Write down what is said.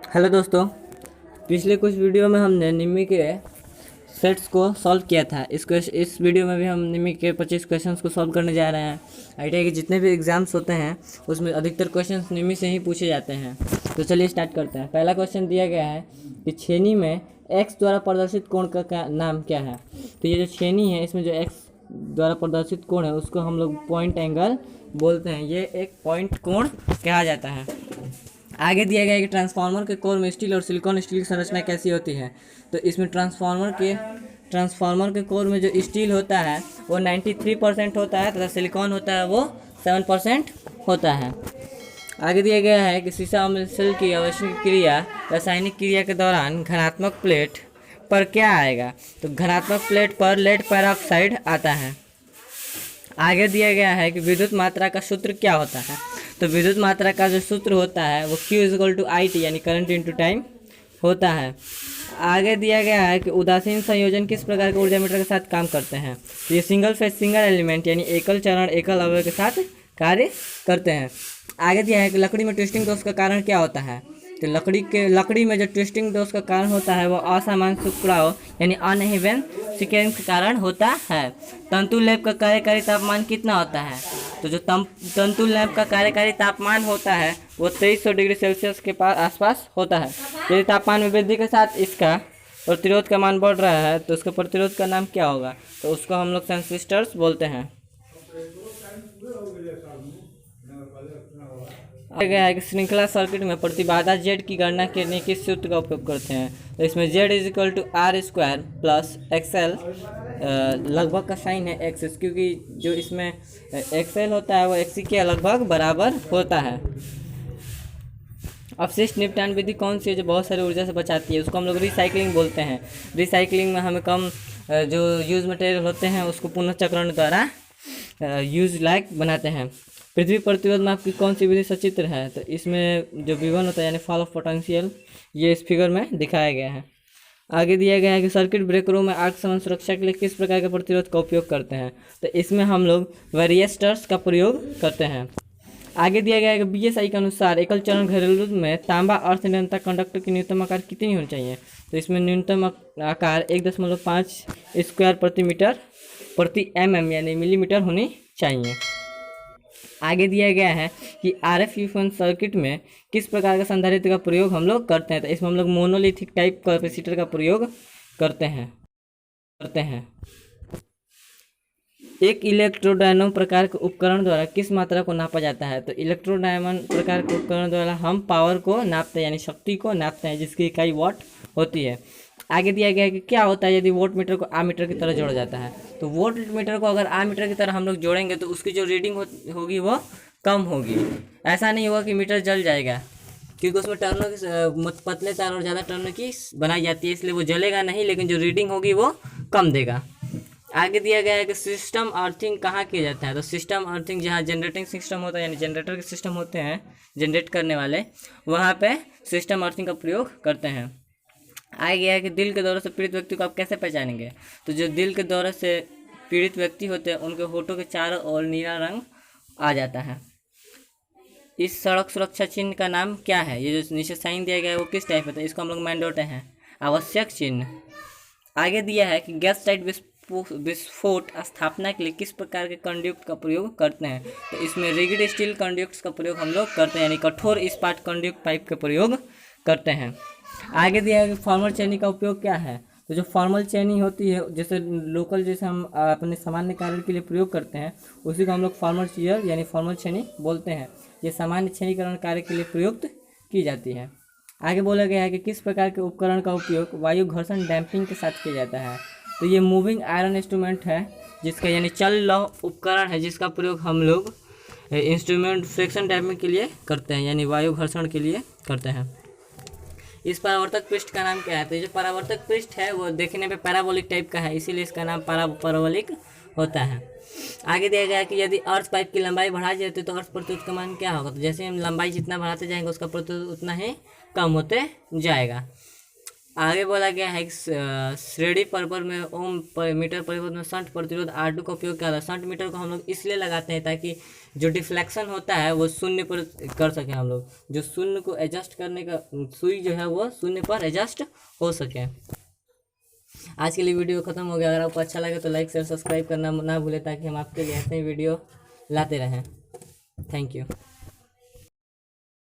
Hello दोस्तों। पिछले कुछ वीडियो में हमने निम्मी के सेट्स को सॉल्व किया था। इस वीडियो में भी हम निम्मी के 25 क्वेश्चंस को सॉल्व करने जा रहे हैं। आईटीआई के जितने भी एग्जाम्स होते हैं उसमें अधिकतर क्वेश्चंस निम्मी से ही पूछे जाते हैं। तो चलिए स्टार्ट करते हैं। पहला क्वेश्चन दिया गया है कि छेनी में एक्स द्वारा प्रदर्शित कोण का नाम क्या है। तो ये जो छेनी है इसमें जो एक्स द्वारा प्रदर्शित कोण है उसको हम लोग पॉइंट एंगल बोलते हैं। ये एक पॉइंट कोण कहा जाता है। आगे दिया गया है कि ट्रांसफार्मर के कोर में स्टील और सिलिकॉन स्टील की संरचना कैसी होती है। तो इसमें ट्रांसफार्मर के कोर में जो स्टील होता है वो 93% होता है तथा सिलिकॉन होता है वो 7% होता है। आगे दिया गया है कि सीसा और मिश्रण की आवश्यक क्रिया रासायनिक क्रिया के दौरान घनात्मक प्लेट पर क्या आएगा। तो घनात्मक प्लेट पर लेड पेरोक्साइड आता है। आगे दिया गया है कि विद्युत मात्रा का सूत्र क्या होता है। तो विद्युत मात्रा का जो सूत्र होता है वो Q=IT यानी करंट इंटू टाइम होता है। आगे दिया गया है कि उदासीन संयोजन किस प्रकार के ऊर्जा मीटर के साथ काम करते हैं। तो ये सिंगल फेज सिंगल एलिमेंट यानी एकल चरण एकल अवयव के साथ कार्य करते हैं। आगे दिया है कि लकड़ी में ट्विस्टिंग दोष का कारण क्या होता है। तो लकड़ी में जो ट्विस्टिंग दोष का कारण होता है वो असमान टुकड़ाव यानी अनइवन सीक्वेंस के कारण होता है। तंतु लेप का कार्यकारी तापमान कितना होता है। तो जो तंतु लैंप का कार्यकारी तापमान होता है वो 2300 डिग्री सेल्सियस के आसपास होता है। यदि तापमान में वृद्धि के साथ इसका प्रतिरोध का मान बढ़ रहा है तो उसका प्रतिरोध का नाम क्या होगा। तो उसको हम लोग ट्रांजिस्टर्स बोलते हैं। आगे गया है कि श्रृंखला सर्किट में प्रतिबाधा Z की गणना करने किस सूत्र का उपयोग करते हैं। तो इसमें Z=R² प्लस XL लगभग का साइन है एक्स, क्योंकि जो इसमें XL होता है वो XC के लगभग बराबर होता है। अपशिष्ट निपटान विधि कौन सी है जो बहुत सारी ऊर्जा से बचाती है। उसको हम लोग रिसाइकलिंग बोलते हैं। रिसाइकलिंग में हमें कम जो यूज मटेरियल होते हैं उसको पुनर्चक्रण द्वारा यूज लायक बनाते हैं। पृथ्वी प्रतिरोध में आपकी कौन सी विधि सचित्र है। तो इसमें जो V1 होता है यानी फॉल ऑफ पोटेंशियल ये इस फिगर में दिखाया गया है। आगे दिया गया है कि सर्किट ब्रेकरों में आग समान सुरक्षा के लिए किस प्रकार के प्रतिरोध का उपयोग करते हैं। तो इसमें हम लोग वेरिएस्टर्स का प्रयोग करते हैं। आगे दिया गया है कि BSI के अनुसार एकल चरण घरेलू में तांबा अर्थ निरंतर कंडक्टर की न्यूनतम आकार कितनी होनी चाहिए। तो इसमें न्यूनतम आकार 1.5 स्क्वायर प्रति मीटर प्रति mm यानी मिलीमीटर होनी चाहिए। आगे दिया गया है कि RF यूनिफॉर्म सर्किट में किस प्रकार का संधारित्र का प्रयोग हम लोग करते हैं। तो इसमें हम लोग मोनोलिथिक टाइप कैपेसिटर का प्रयोग करते हैं। एक इलेक्ट्रोडायनमो प्रकार के उपकरण द्वारा किस मात्रा को नापा जाता है। तो इलेक्ट्रोडायनमो प्रकार के उपकरण द्वारा हम पावर को नापते हैं यानी शक्ति को नापते हैं जिसकी इकाई वाट होती है। आगे दिया गया है कि क्या होता है यदि वोट मीटर को आमीटर की तरह जोड़ा जाता है। तो वोट मीटर को अगर आमीटर की तरह हम लोग जोड़ेंगे तो उसकी जो रीडिंग होगी वो कम होगी। ऐसा नहीं होगा कि मीटर जल जाएगा, क्योंकि उसमें टर्नों की पतले तार और ज़्यादा टर्नों की बनाई जाती है, इसलिए वो जलेगा नहीं, लेकिन जो रीडिंग होगी वो कम देगा। आगे दिया गया है कि सिस्टम अर्थिंग कहाँ किया जाता है। तो सिस्टम अर्थिंग जहाँ जनरेटिंग सिस्टम होता है यानी जनरेटर के सिस्टम होते हैं जनरेट करने वाले, वहाँ पे सिस्टम अर्थिंग का प्रयोग करते हैं। आगे गया है कि दिल के दौरे से पीड़ित व्यक्ति को आप कैसे पहचानेंगे। तो जो दिल के दौरे से पीड़ित व्यक्ति होते हैं उनके होठों के चारों ओर नीला रंग आ जाता है। इस सड़क सुरक्षा चिन्ह का नाम क्या है। ये जो नीचे साइन दिया गया है वो किस टाइप का है। इसको हम लोग मैंडेटरी हैं आवश्यक चिन्ह। आगे दिया है कि गैस टाइट विस्फोट स्थापना के लिए किस प्रकार के कंडक्ट का प्रयोग करते हैं। तो इसमें रिगिड स्टील कंडक्ट्स का प्रयोग हम लोग करते हैं यानी कठोर इस्पात कंडक्ट पाइप का प्रयोग करते हैं। आगे दिया है कि फॉर्मल चेनी का उपयोग क्या है। तो जो फॉर्मल चेनी होती है जैसे लोकल जैसे हम अपने सामान्य कार्य के लिए प्रयोग करते हैं उसी को हम लोग फॉर्मल चीयर यानी फॉर्मल चेनी बोलते हैं। ये सामान्य छेनीकरण कार्य के लिए प्रयुक्त की जाती है। आगे बोला गया है कि किस प्रकार के उपकरण का उपयोग वायु घर्षण डैम्पिंग के साथ किया जाता है। तो ये मूविंग आयरन इंस्ट्रूमेंट है जिसका यानी चल रहा उपकरण है जिसका प्रयोग हम लोग इंस्ट्रूमेंट फ्रिक्शन डैम्पिंग के लिए करते हैं यानी वायु घर्षण के लिए करते हैं। इस परावर्तक पृष्ठ का नाम क्या है। तो जो परावर्तक पृष्ठ है वो देखने में पैराबोलिक टाइप का है, इसीलिए इसका नाम पैराबोलिक होता है। आगे दिया गया है कि यदि अर्थ पाइप की लंबाई बढ़ाई जाती है तो अर्थ प्रतिरोध का मान क्या होगा। तो जैसे हम लंबाई जितना बढ़ाते जाएंगे उसका प्रतिरोध उतना ही कम होते जाएगा। आगे बोला गया है कि श्रेणी परपर में ओम पर मीटर परिपथ में शंट प्रतिरोध R2 का उपयोग किया जाता है। शंट मीटर को हम लोग इसलिए लगाते हैं ताकि जो डिफ्लेक्शन होता है वो शून्य पर कर सके, हम लोग जो शून्य को एडजस्ट करने का सुई जो है वो शून्य पर एडजस्ट हो सके। आज के लिए वीडियो खत्म हो गया। अगर आपको अच्छा लगे तो लाइक शेयर सब्सक्राइब करना ना भूले ताकि हम आपके लिए ऐसे ही वीडियो लाते रहें। Thank you.